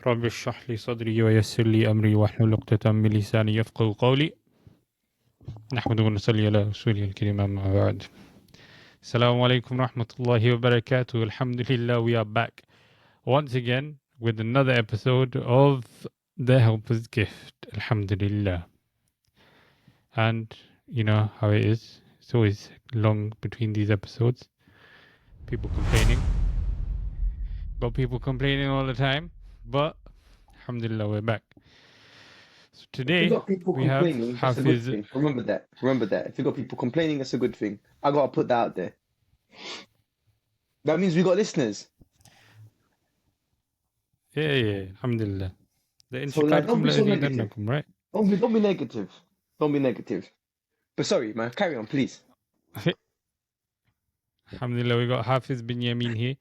رب اشرح لي صدري ويسر لي أمري واحلل عقدة من لساني يفقهوا قولي نحمده ونصلي على رسوله الكريم أما بعد. Assalamu alaikum rahmatullahi wa barakatuh. Alhamdulillah, we are back once again with another episode of The Helper's Gift. Alhamdulillah. And you know how it is. It's always long between these episodes. People complaining. Got people complaining all the time. But Alhamdulillah, we're back. So If you today got people we have complaining, that's a good Hafiz. thing. Remember that. Remember that. If you got people complaining, that's a good thing. I gotta put that out there. That means we got listeners. Yeah, Alhamdulillah. So like, don't لَإِن be so شَكَرْتُمْ negative. لَأَزِيدَنَّكُمْ, right? Don't be negative. Don't be negative. But sorry, man. Carry on, please. Alhamdulillah, we got Hafiz bin Yamin here,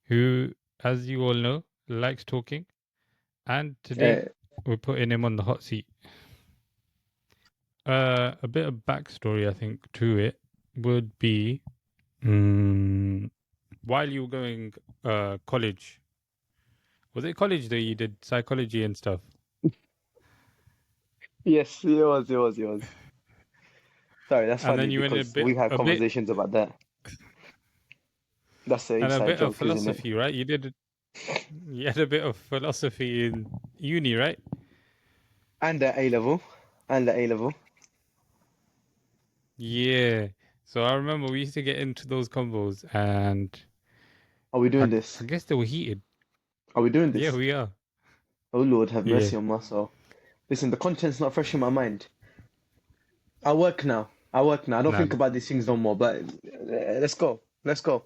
who, as you all know, likes talking. And today we're putting him on the hot seat. A bit of backstory, I think, to it would be while you were going college. Was it college that you did psychology and stuff? Yes, it was. Sorry, that's And funny then you went because we've had conversations about that. That's the and a inside bit of joke, isn't it? philosophy, right? You had a bit of philosophy in uni, right? And the A level. Yeah. So I remember we used to get into those combos, and Are we doing this? I guess they were heated. Are we doing this? Yeah, we are. Oh Lord, have mercy Yeah. on my soul. Listen, the content's not fresh in my mind. I work now. I don't think about these things no more. But let's go. Let's get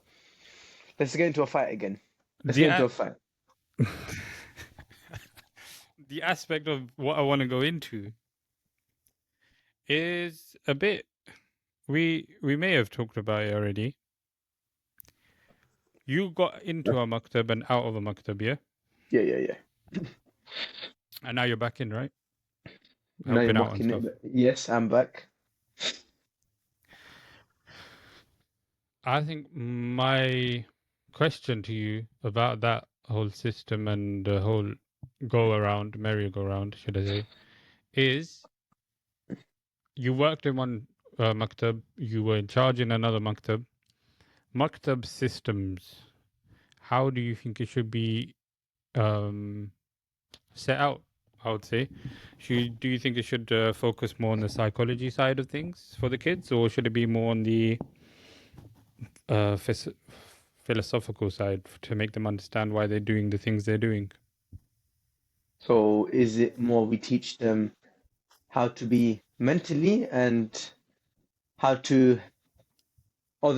into a fight again. Let's get into a fight. The aspect of what I want to go into is a bit. We may have talked about it already. You got into a maktab and out of a maktab, yeah? Yeah. And now you're back in, right? Now you're Helping out and mocking stuff. it. Yes, I'm back. I think my question to you about that whole system and the whole merry-go-round, should I say, is you worked in one maktab, you were in charge in another maktab. Maktab systems, how do you think it should be set out? I would say, do you think it should focus more on the psychology side of things for the kids, or should it be more on the philosophical side to make them understand why they're doing the things they're doing? So is it more we teach them how to be mentally and how to, or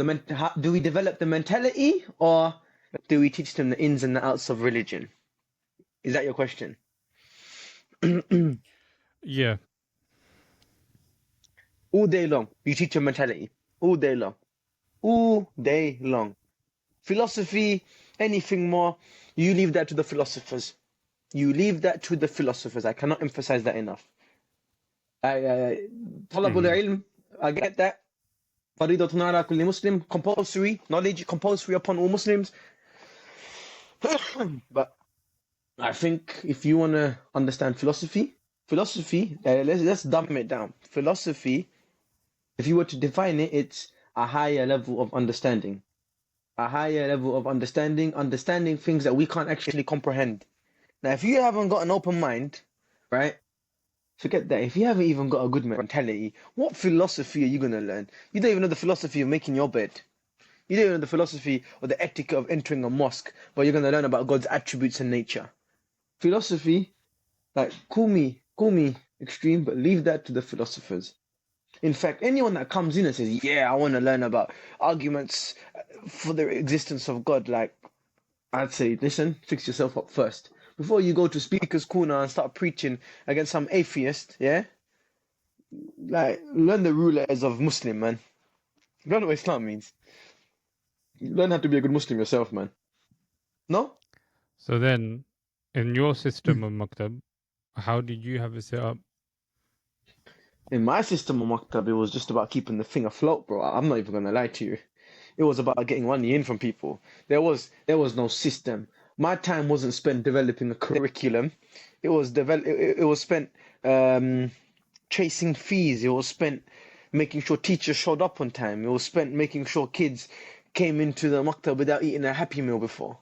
do we develop the mentality, or do we teach them the ins and the outs of religion? Is that your question? Yeah. All day long, you teach them mentality. All day long. Philosophy, anything more, you leave that to the philosophers. I cannot emphasize that enough. طلب العلم, I get that. فريضة على كل مسلم, compulsory, knowledge compulsory upon all Muslims. But I think if you want to understand philosophy, let's dumb it down. Philosophy, if you were to define it, it's a higher level of understanding. Understanding things that we can't actually comprehend. Now, if you haven't got an open mind, right? Forget that. If you haven't even got a good mentality, what philosophy are you going to learn? You don't even know the philosophy of making your bed. You don't even know the philosophy or the etiquette of entering a mosque, but you're going to learn about God's attributes and nature. Philosophy, like, call me extreme, but leave that to the philosophers. In fact, anyone that comes in and says, yeah, I want to learn about arguments for the existence of God, like, I'd say, listen, fix yourself up first. Before you go to Speaker's Corner and start preaching against some atheist, yeah? Like, learn the rulers of Muslim, man. Learn what Islam means. Learn how to be a good Muslim yourself, man. No? So then, in your system of maktab, how did you have it set up? In my system of maktab, it was just about keeping the thing afloat, bro. I'm not even going to lie to you. It was about getting money in from people. There was no system. My time wasn't spent developing a curriculum. It was spent chasing fees. It was spent making sure teachers showed up on time. It was spent making sure kids came into the maktab without eating a Happy Meal before.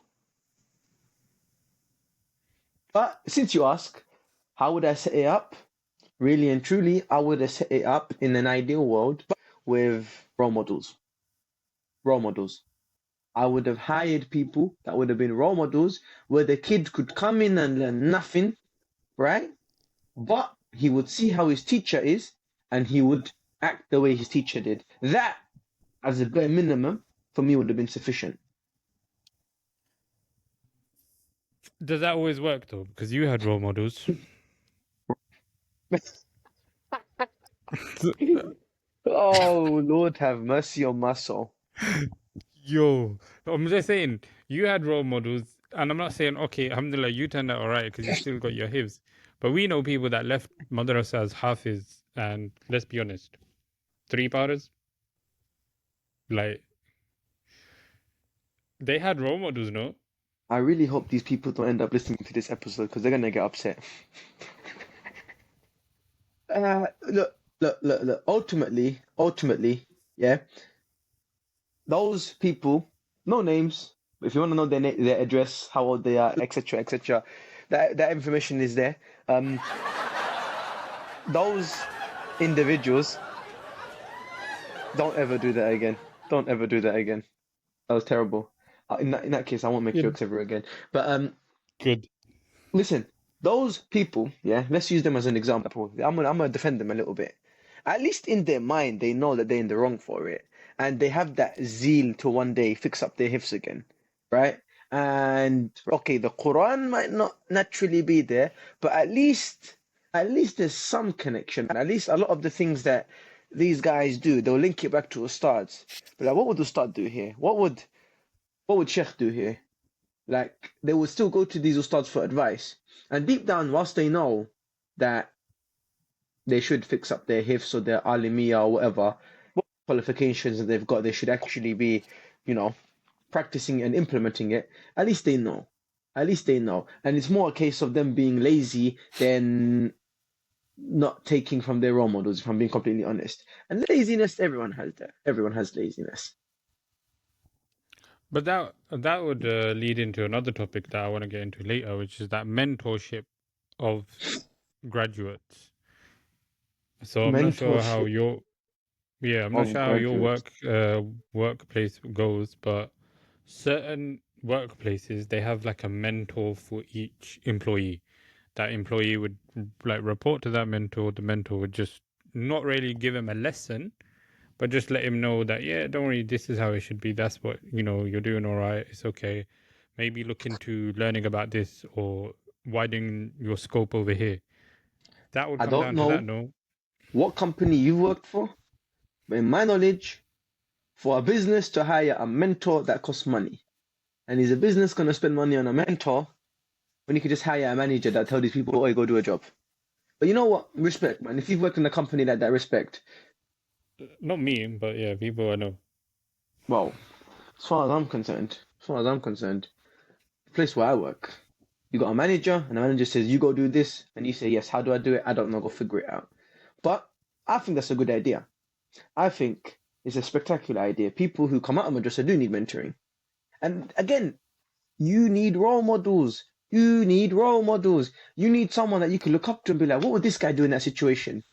But since you ask, how would I set it up? Really and truly, I would have set it up in an ideal world with role models. Role models. I would have hired people that would have been role models where the kid could come in and learn nothing, right? But he would see how his teacher is and he would act the way his teacher did. That, as a bare minimum, for me would have been sufficient. Does that always work though? Because you had role models. Oh, Lord have mercy on my soul. Yo, I'm just saying, you had role models, and I'm not saying, okay, alhamdulillah, you turned out all right because you still got your hifz. But we know people that left madrasa as hafiz, and let's be honest, 3 powders, like, they had role models, no? I really hope these people don't end up listening to this episode because they're gonna get upset. Look. Ultimately, yeah. Those people, no names. If you want to know their address, how old they are, etc., that information is there. Those individuals, don't ever do that again. Don't ever do that again. That was terrible. In that case, I won't make jokes ever again. But Good. listen, those people, yeah, let's use them as an example. I'm gonna defend them a little bit. At least in their mind, they know that they're in the wrong for it, and they have that zeal to one day fix up their hifz again, right? And okay, the Quran might not naturally be there, but at least there's some connection. At least a lot of the things that these guys do, they'll link it back to ustads. But like, what would ustad do here? What would Sheikh do here? Like, they would still go to these ustads for advice. And deep down, whilst they know that they should fix up their hifz or their alimiya or whatever, what qualifications that they've got, they should actually be, practicing and implementing it. At least they know. At least they know. And it's more a case of them being lazy than not taking from their role models, if I'm being completely honest. And laziness, everyone has that. Everyone has laziness. But that would lead into another topic that I want to get into later, which is that mentorship of graduates. So I'm not sure how Mentorship I'm not of sure how your graduates. workplace goes, but certain workplaces, they have like a mentor for each employee. That employee would like report to that mentor. The mentor would just not really give him a lesson, but just let him know that, yeah, don't worry, this is how it should be. That's what, you're doing all right. It's okay. Maybe look into learning about this or widening your scope over here. That would I come don't down to know that, no? what company you worked for, but in my knowledge, for a business to hire a mentor, that costs money. And is a business going to spend money on a mentor when you could just hire a manager that tells these people, oh, go do a job? But you know what? Respect, man. If you've worked in a company like that, respect. Not me, but yeah, people I know. Well, as far as I'm concerned, the place where I work, you got a manager, and the manager says, you go do this, and you say, yes, how do I do it? I don't know, go figure it out. But I think that's a good idea. I think it's a spectacular idea. People who come out of madrasa do need mentoring. And again, you need role models. You need role models. You need someone that you can look up to and be like, what would this guy do in that situation?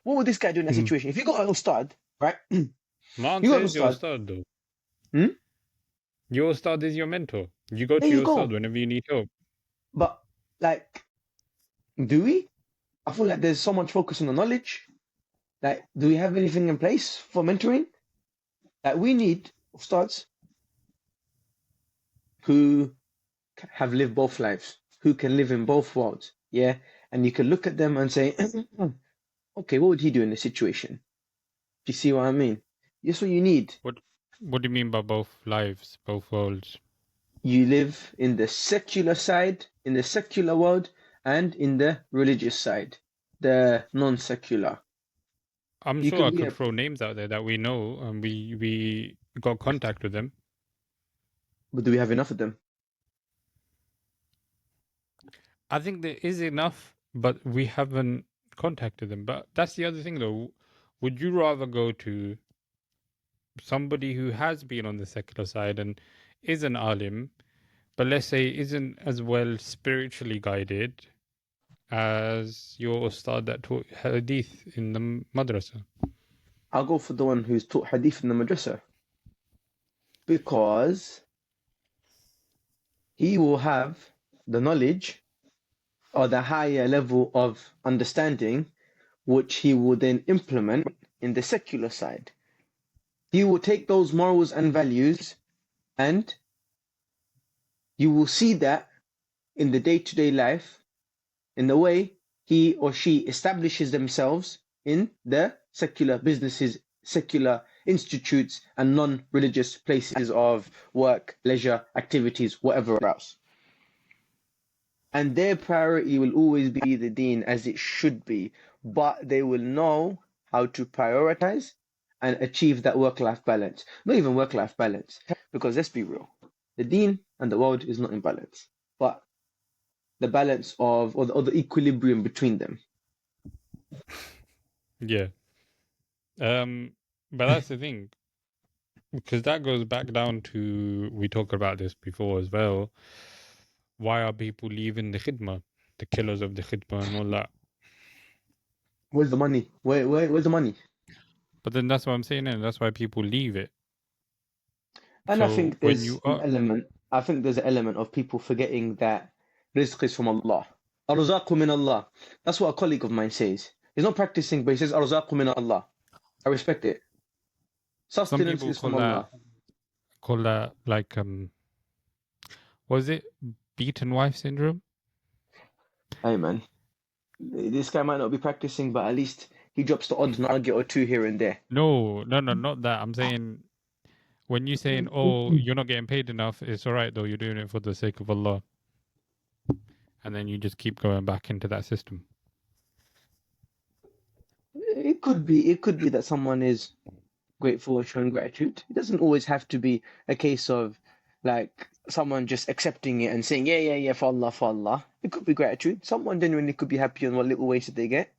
What would this guy do in that situation? If you got an ustad, right? My You answer got an is your ustad. ustad, though. Hmm? Your ustad is your mentor. You go There to you your go. ustad whenever you need help. But like, do we? I feel like there's so much focus on the knowledge. Like, do we have anything in place for mentoring? Like, we need ustads who have lived both lives, who can live in both worlds. Yeah. And you can look at them and say, okay, what would he do in this situation? Do you see what I mean? That's what you need. What do you mean by both lives, both worlds? You live in the secular side, in the secular world, and in the religious side, the non-secular. I'm You sure I can be could throw names out there that we know, and we got contact with them. but do we have enough of them? I think there is enough, but we haven't contacted them. But that's the other thing, though. Would you rather go to somebody who has been on the secular side and is an alim, but let's say isn't as well spiritually guided as your ustad that taught hadith in the madrasa? I'll go for the one who's taught hadith in the madrasa, because he will have the knowledge or the higher level of understanding, which he will then implement in the secular side. He will take those morals and values, and you will see that in the day-to-day life, in the way he or she establishes themselves in the secular businesses, secular institutes, and non-religious places of work, leisure, activities, whatever else. And their priority will always be the deen, as it should be, but they will know how to prioritize and achieve that work-life balance. Not even work-life balance, because let's be real, the deen and the world is not in balance, but the balance of, or the equilibrium between them. Yeah. But that's the thing, because that goes back down to, we talked about this before as well. Why are people leaving the khidmah, the killers of the khidmah and all that? Where's the money? Where's the money? But then that's what I'm saying, and that's why people leave it. And I So think when there's you an are, element. I think there's an element of people forgetting that rizq is from Allah. Arzaqu min Allah. That's what a colleague of mine says. He's not practicing, but he says Arzaqu min Allah. I respect it. some Sustenance people is from Allah. call that like was it beaten wife syndrome? Hey man, this guy might not be practicing, but at least he drops the odd nugget or two here and there. No, not that. I'm saying when you're saying, oh, you're not getting paid enough, it's all right though. You're doing it for the sake of Allah, and then you just keep going back into that system. It could be that someone is grateful or showing gratitude. It doesn't always have to be a case of like someone just accepting it and saying, yeah, for Allah, for Allah. It could be gratitude. Someone genuinely could be happy on what little wage that they get.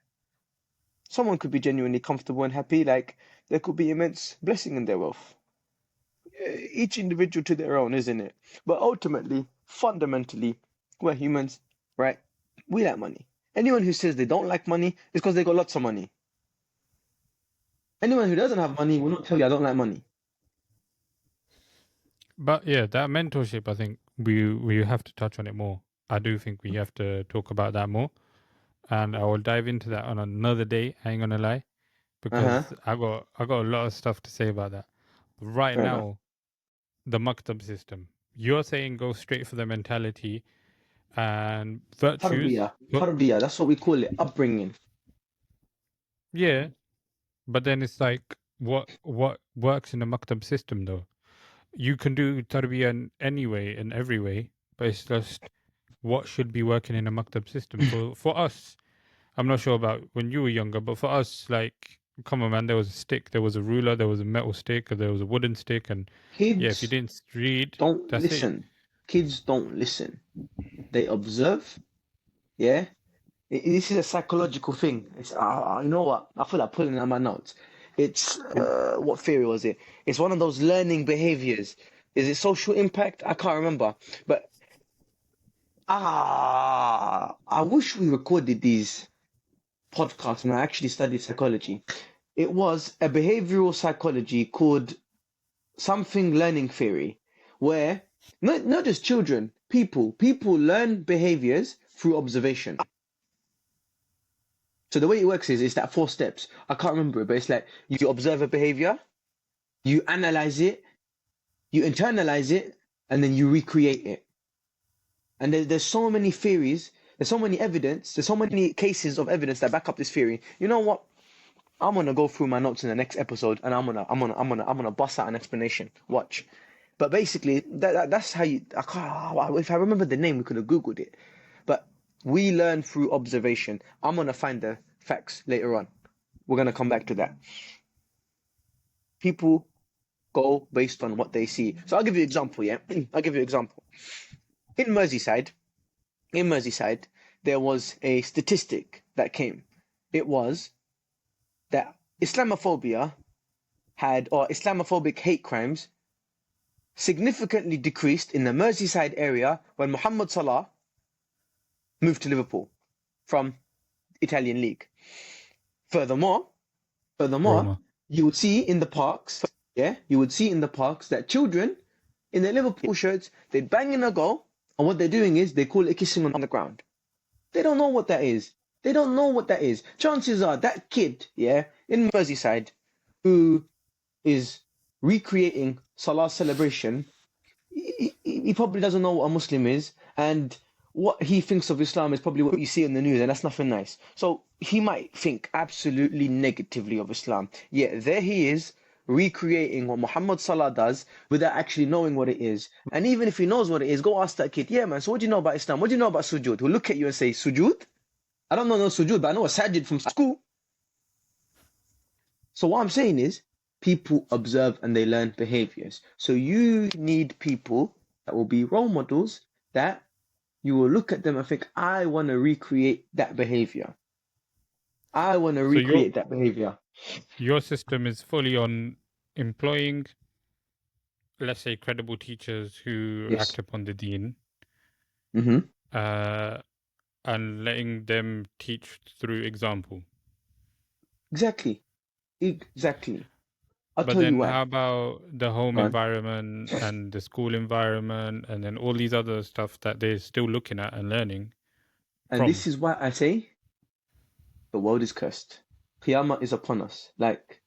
Someone could be genuinely comfortable and happy. Like there could be immense blessing in their wealth. Each individual to their own, isn't it? But ultimately, fundamentally, we're humans, right? We like money. Anyone who says they don't like money is because they got lots of money. Anyone who doesn't have money will not tell you I don't like money. But yeah, that mentorship, I think we have to touch on it more. I do think we have to talk about that more, and I will dive into that on another day. I ain't gonna lie, because I got a lot of stuff to say about that. But right Fair enough. now, the maktab system. You're saying go straight for the mentality and virtues. Tarbiyah, that's what we call it, upbringing. Yeah, but then it's like what works in the maktab system though. You can do tarbiyah in any way, in every way, but it's just what should be working in a maktab system for us. I'm not sure about when you were younger, but for us, like, come on, man, there was a stick, there was a ruler, there was a metal stick, or there was a wooden stick, and yeah, if you Kids didn't read, don't that's it. listen. Kids don't listen. They observe. Yeah. This is a psychological thing. It's you know what? I feel like pulling out my notes. It's what theory was it? It's one of those learning behaviors. Is it social impact? I can't remember. But I wish we recorded these podcasts when I actually studied psychology. It was a behavioral psychology called something learning theory, where not just children, people learn behaviors through observation. So the way it works is that 4 steps. I can't remember it, but it's like you observe a behavior, you analyze it, you internalize it, and then you recreate it. And there's so many theories, there's so many evidence, there's so many cases of evidence that back up this theory. You know what? I'm gonna go through my notes in the next episode, and I'm gonna bust out an explanation. Watch. But basically, that's how you. If I remember the name, we could have googled it. But we learn through observation. I'm gonna find the facts later on. We're gonna come back to that. People go based on what they see. So I'll give you an example. Yeah, I'll give you an example. In Merseyside, there was a statistic that came. It was that Islamophobia or Islamophobic hate crimes significantly decreased in the Merseyside area when Mohamed Salah moved to Liverpool from Italian League. Furthermore, Roma. you would see in the parks, that children in their Liverpool shirts, they'd bang in a goal, and what they're doing is they call it kissing on the ground. They don't know what that is. Chances are that kid, in Merseyside, who is recreating Salah's celebration, he probably doesn't know what a Muslim is, and what he thinks of Islam is probably what you see in the news, and that's nothing nice. So he might think absolutely negatively of Islam. Yet there he is, recreating what Muhammad Salah does without actually knowing what it is. And even if he knows what it is, go ask that kid, yeah man, so what do you know about Islam? What do you know about sujood? He'll look at you and say, sujood? I don't know no sujood, but I know a sajid from school. So what I'm saying is, people observe and they learn behaviors. So you need people that will be role models, that you will look at them and think, I want to recreate that behavior. Your system is fully on employing, let's say, credible teachers who act upon the deen, and letting them teach through example. Exactly. I'll But tell you then why. how about the home environment and the school environment and then all these other stuff that they're still looking at and learning? And this is why I say the world is cursed. Qiyamah is upon us. Like,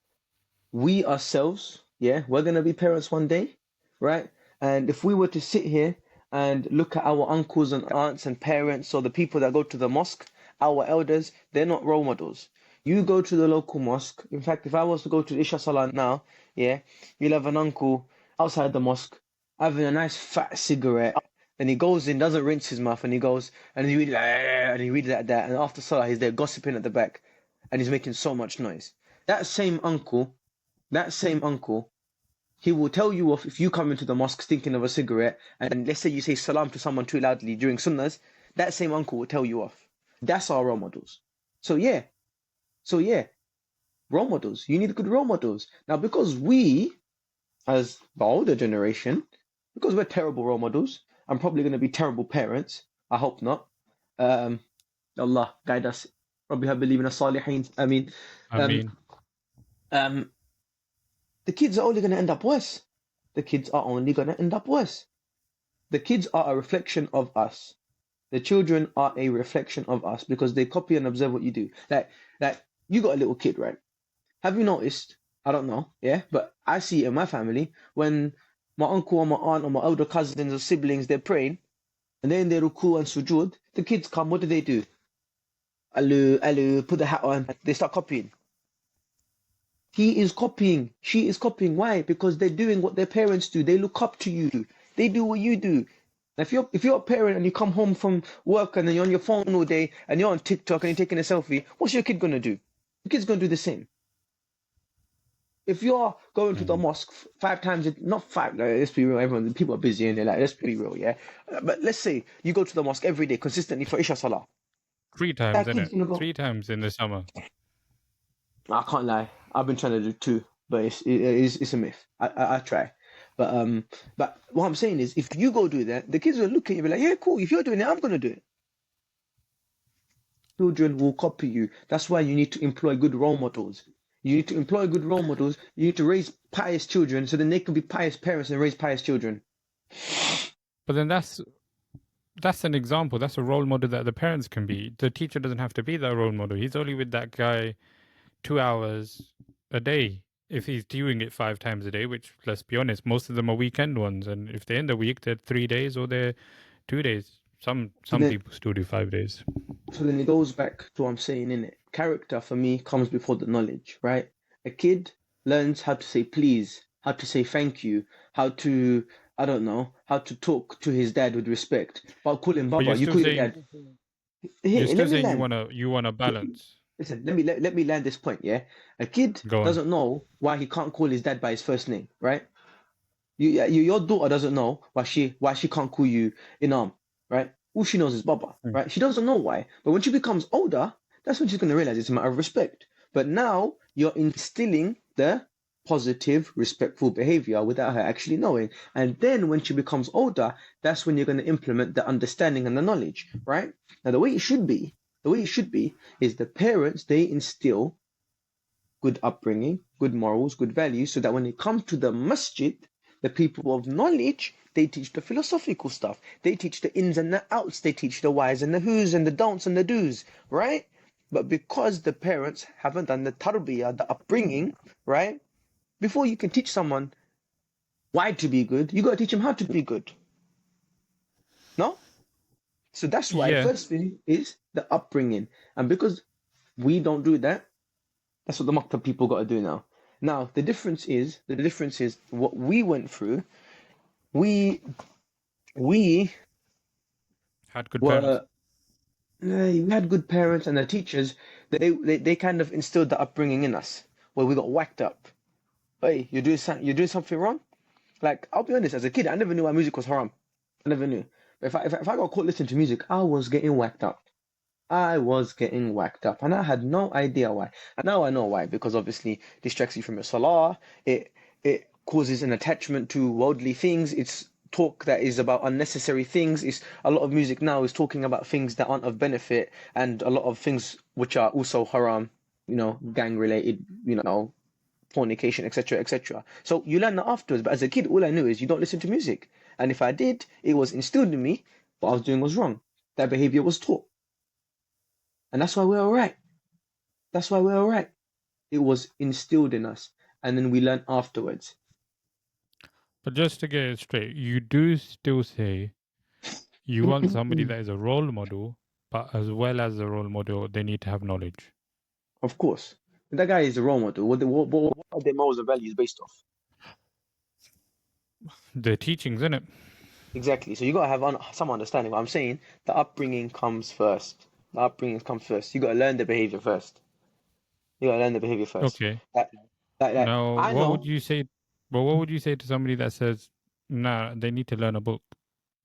we ourselves, we're going to be parents one day, right? And if we were to sit here and look at our uncles and aunts and parents, or the people that go to the mosque, our elders, they're not role models. You go to the local mosque. In fact, if I was to go to Isha Salah now, you'll have an uncle outside the mosque having a nice fat cigarette. And he goes in, doesn't rinse his mouth, and he goes, and he reads like that. And after Salah, he's there gossiping at the back, and he's making so much noise. That same uncle, he will tell you off if you come into the mosque thinking of a cigarette, and let's say you say salam to someone too loudly during sunnahs, that same uncle will tell you off. That's our role models. So role models. You need good role models. Now, because we, as the older generation, because we're terrible role models, I'm probably going to be terrible parents. I hope not. Allah guide us. Rabbi believe in as-salihin. The kids are only going to end up worse. The kids are a reflection of us. The children are a reflection of us because they copy and observe what you do. Like you got a little kid, right? Have you noticed? I don't know, but I see it in my family when my uncle or my aunt or my older cousins or siblings, they're praying, and they're in their ruku and sujood. The kids come, what do? Alu, put the hat on. They start copying. He is copying. She is copying. Why? Because they're doing what their parents do. They look up to you. They do what you do. If you're a parent and you come home from work and then you're on your phone all day and you're on TikTok and you're taking a selfie, what's your kid gonna do? The kid's gonna do the same. If you're going to the mosque 5 times, not 5, let's be real, people are busy and they're like, let's be real, but let's say you go to the mosque every day consistently for Isha Salah. 3 times, isn't it? 3 times in the summer. I can't lie. I've been trying to do 2, but it's a myth. I try. But what I'm saying is, if you go do that, the kids will look at you and be like, yeah, cool, if you're doing it, I'm going to do it. Children will copy you. That's why you need to employ good role models. You need to raise pious children so then they can be pious parents and raise pious children. But then that's an example. That's a role model that the parents can be. The teacher doesn't have to be that role model. He's only with that guy 2 hours a day. If he's doing it 5 times a day, which, let's be honest, most of them are weekend ones. And if they're in the week, they're 3 days or they're 2 days. Some people still do 5 days. So then it goes back to what I'm saying, innit? Character for me comes before the knowledge, right? A kid learns how to say please, how to say thank you, how to, I don't know, how to talk to his dad with respect. But I'll call him Baba. You call your dad. You're still saying you want to balance. Listen, let me land this point, A kid doesn't know why he can't call his dad by his first name, right? Your daughter doesn't know why she can't call you Inam, right? All she knows is Baba, Mm. right? She doesn't know why. But when she becomes older, that's when she's going to realize it's a matter of respect. But now you're instilling the positive, respectful behavior without her actually knowing. And then when she becomes older, that's when you're going to implement the understanding and the knowledge, right? Now, the way it should be is the parents, they instill good upbringing, good morals, good values, so that when it comes to the masjid, the people of knowledge, they teach the philosophical stuff. They teach the ins and the outs. They teach the whys and the whos and the don'ts and the do's, right? But because the parents haven't done the tarbiyah, the upbringing, right? Before you can teach someone why to be good, you got to teach them how to be good. No? So that's why Yeah. first thing is the upbringing. And because we don't do that, that's what the maktab people got to do now. Now, the difference is what we went through. We Had good parents. we had good parents and the teachers. They kind of instilled the upbringing in us, where we got whacked up. Hey, you're doing something wrong. Like, I'll be honest, as a kid, I never knew why music was haram. I never knew. But if I got caught listening to music, I was getting whacked up. I was getting whacked up, and I had no idea why. And now I know why, because obviously distracts you from your salah. It causes an attachment to worldly things. It's talk that is about unnecessary things. It's a lot of music now is talking about things that aren't of benefit, and a lot of things which are also haram. Gang related. Fornication, etc., etc. So you learn that afterwards. But as a kid, all I knew is you don't listen to music, and if I did, it was instilled in me. What I was doing was wrong. That behavior was taught. And that's why we're all right. That's why we're all right. It was instilled in us, and then we learn afterwards. But just to get it straight, you do still say you want somebody that is a role model, but as well as a role model, they need to have knowledge. Of course. That guy is a role model. What are their morals and values based off? The teachings, innit? Exactly. So you got to have some understanding. What I'm saying, the upbringing comes first. The upbringing comes first. You got to learn the behavior first. Okay. Like, Now, I what know. would you say? But what would you say to somebody that says, "Nah, they need to learn a book.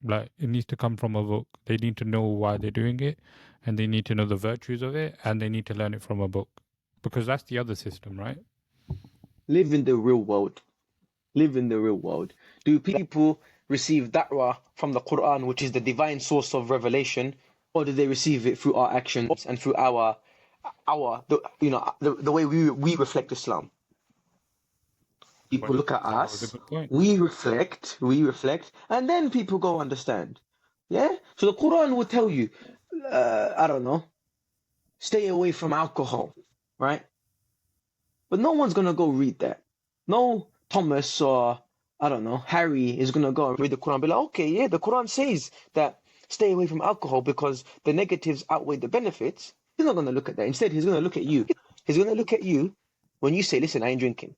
Like it needs to come from a book. They need to know why they're doing it, and they need to know the virtues of it, and they need to learn it from a book, because that's the other system, right?" Live in the real world. Live in the real world. Do people receive da'wah from the Quran, which is the divine source of revelation, or do they receive it through our actions and through the way we reflect Islam? People look at That was a us, good point. we reflect, and then people go understand. Yeah? So the Quran will tell you, I don't know, stay away from alcohol, right? But no one's gonna go read that. No Thomas or I don't know, Harry is gonna go and read the Quran and be like, okay, yeah, the Quran says that stay away from alcohol because the negatives outweigh the benefits. He's not gonna look at that. Instead, he's gonna look at you. He's gonna look at you when you say, listen, I ain't drinking.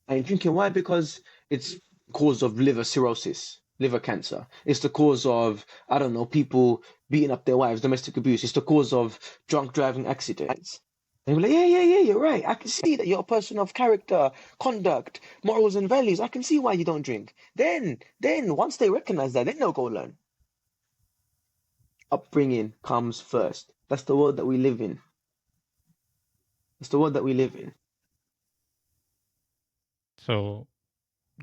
I ain't drinking. Why? Because it's cause of liver cirrhosis, liver cancer. It's the cause of, I don't know, people beating up their wives, domestic abuse. It's the cause of drunk driving accidents. And you're like, yeah, you're right. I can see that you're a person of character, conduct, morals and values. I can see why you don't drink. Then once they recognize that, then they'll go learn. Upbringing comes first. That's the world that we live in. It's the world that we live in. So,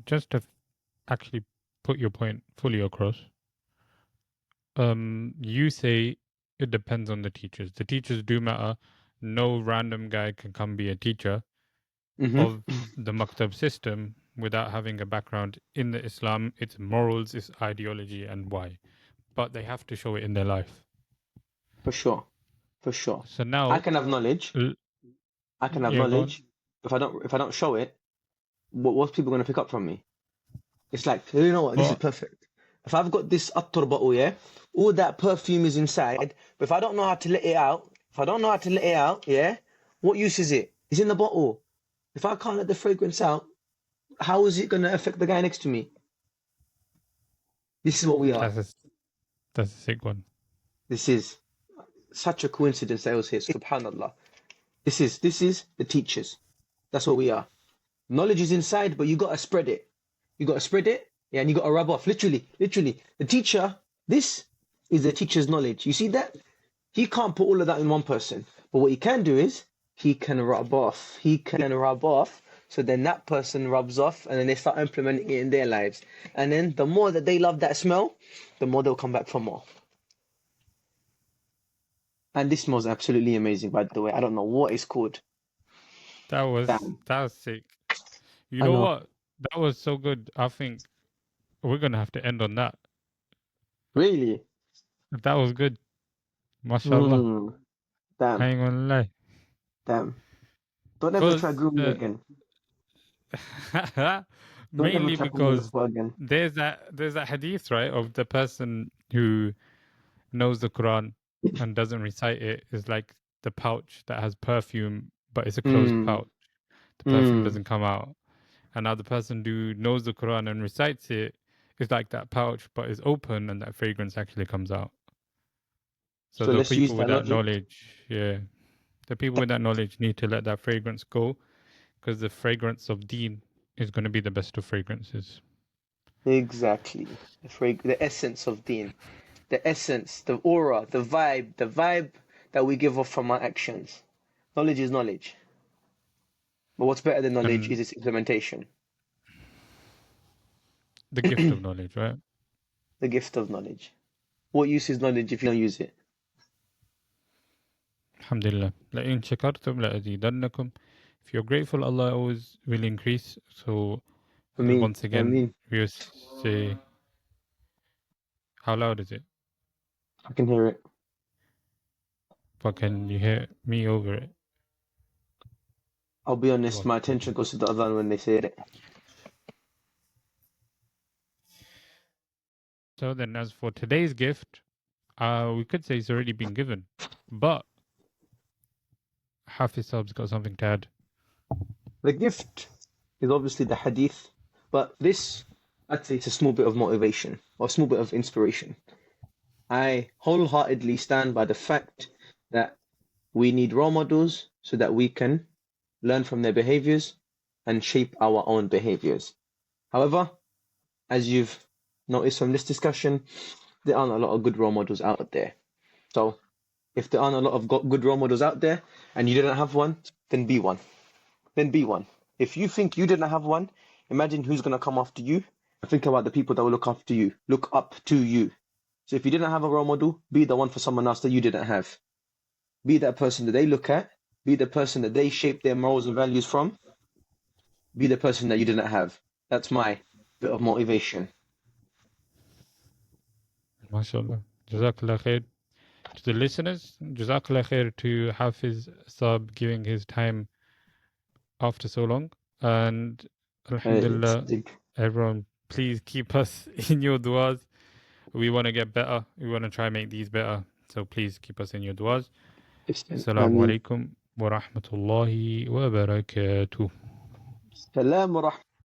just to actually put your point fully across, you say it depends on the teachers. The teachers do matter. No random guy can come be a teacher of the maktab system without having a background in the Islam, its morals, its ideology, and why. But they have to show it in their life. For sure. So now, I can have knowledge. yeah, go on. If I don't show it, what's people gonna pick up from me? It's like, you know what, this is But perfect. If I've got this attar bottle, yeah, all that perfume is inside, but if I don't know how to let it out, yeah, what use is it? It's in the bottle. If I can't let the fragrance out, how is it gonna affect the guy next to me? This is what we are. that's a sick one. This is such a coincidence that I was here. Subhanallah. This is the teachers. That's what we are. Knowledge is inside, but you gotta spread it. Yeah, and you gotta rub off. Literally. The teacher, this is the teacher's knowledge. You see that? He can't put all of that in one person. But what he can do is he can rub off. He can rub off. So then that person rubs off and then they start implementing it in their lives. And then the more that they love that smell, the more they'll come back for more. And this smells absolutely amazing, by the way. I don't know what it's called. That was Damn. sick. You I know know. what? That was so good. I think we're gonna have to end on that. Really? That was good. MashaAllah. Damn. I ain't gonna lie. Damn. Don't ever try Because grooming again. Don't ever mainly try grooming because again. there's that hadith, right, of the person who knows the Quran and doesn't recite it is like the pouch that has perfume, but it's a closed pouch. The perfume doesn't come out. And now the person who knows the Quran and recites it is like that pouch, but is open and that fragrance actually comes out. So the let's use people with that that logic. knowledge, the people with that knowledge need to let that fragrance go, because the fragrance of Deen is going to be the best of fragrances. Exactly. The essence of Deen. The essence, the aura, the vibe that we give off from our actions. Knowledge is knowledge. But what's better than knowledge And is its implementation. the gift of knowledge, right? The gift of knowledge. What use is knowledge if you don't use it? Alhamdulillah. لَإِن شَكَرْتُمْ لَأَزِيدَنَّكُمْ. If you're grateful, Allah always will increase. So once again, we will say, how loud is it? I can hear it. But can you hear me over it? I'll be honest, my attention goes to the adhan when they say it. So then, as for today's gift, we could say it's already been given, but Hafiz Saab's got something to add. The gift is obviously the hadith, but this, I'd say it's a small bit of motivation or a small bit of inspiration. I wholeheartedly stand by the fact that we need role models so that we can learn from their behaviors and shape our own behaviors. However, as you've noticed from this discussion, there aren't a lot of good role models out there. So if there aren't a lot of good role models out there and you didn't have one, then be one. Then be one. If you think you didn't have one, imagine who's going to come after you and think about the people that will look after you, look up to you. So if you didn't have a role model, be the one for someone else that you didn't have. Be that person that they look at. Be the person that they shape their morals and values from. Be the person that you didn't have. That's my bit of motivation. MashaAllah. Jazakallah khair. To the listeners, Jazakallah khair to Hafiz Saab giving his time after so long. And Alhamdulillah, everyone, please keep us in your du'as. We want to get better. We want to try and make these better. So please keep us in your du'as. Assalamu alaikum wa rahmatullahi wa barakatuh. Salam wa rahmatullahi.